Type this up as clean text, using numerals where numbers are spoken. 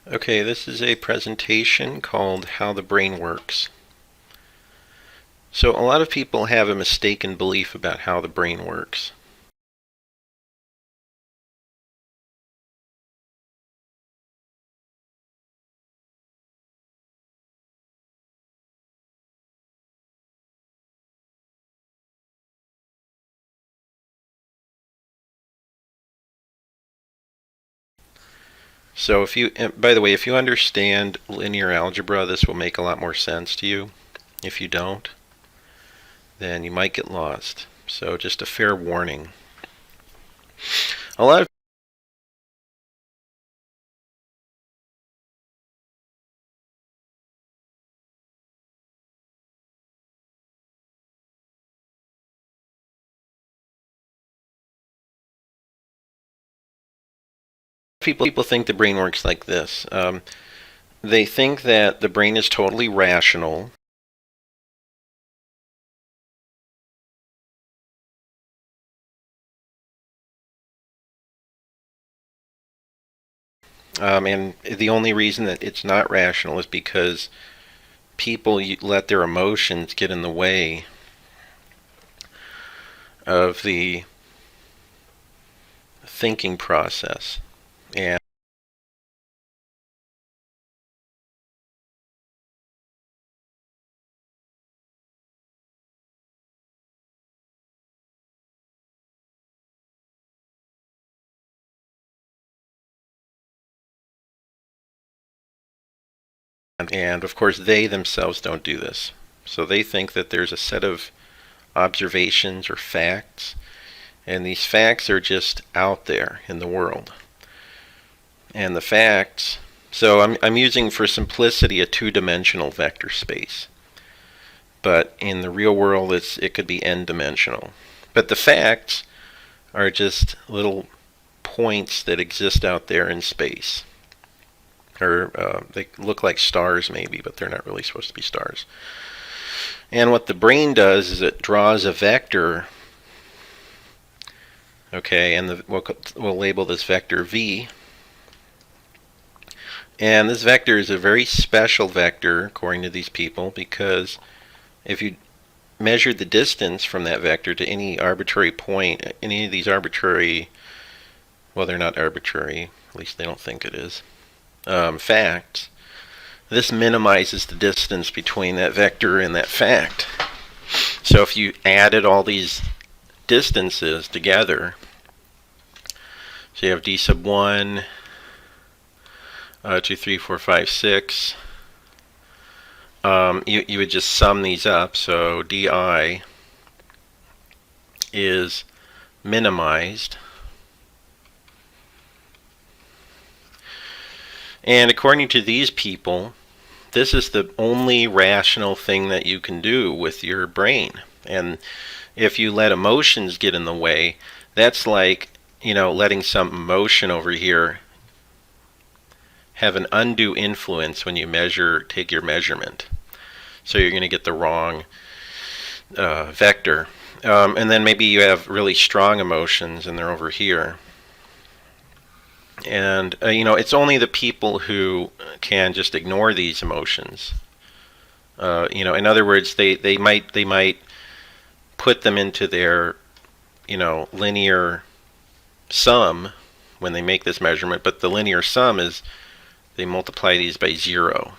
Okay, this is a presentation called How the Brain Works. So a lot of people have a mistaken belief about how the brain works. So by the way, if you understand linear algebra, this will make a lot more sense to you. If you don't, then you might get lost. So just a fair warning. A lot of people think the brain works like this. They think that the brain is totally rational. And the only reason that it's not rational is because people let their emotions get in the way of the thinking process. And of course they themselves don't do this. So they think that there's a set of observations or facts, and these facts are just out there in the world. And the facts, so I'm using for simplicity a two-dimensional vector space. But in the real world it could be n-dimensional. But the facts are just little points that exist out there in space. Or they look like stars maybe, but they're not really supposed to be stars. And what the brain does is it draws a vector, okay, and we'll label this vector V. And this vector is a very special vector, according to these people, because if you measured the distance from that vector to any arbitrary point, any of these arbitrary, well, they're not arbitrary, at least they don't think it is, facts, this minimizes the distance between that vector and that fact. So if you added all these distances together, so you have d sub 1, 2, 3, 4, 5, 6, you would just sum these up. So di is minimized. And according to these people, this is the only rational thing that you can do with your brain. And if you let emotions get in the way, that's like, letting some emotion over here have an undue influence when you take your measurement. So you're going to get the wrong vector. And then maybe you have really strong emotions and they're over here. And it's only the people who can just ignore these emotions. In other words, they might put them into their linear sum when they make this measurement, but the linear sum is they multiply these by 0.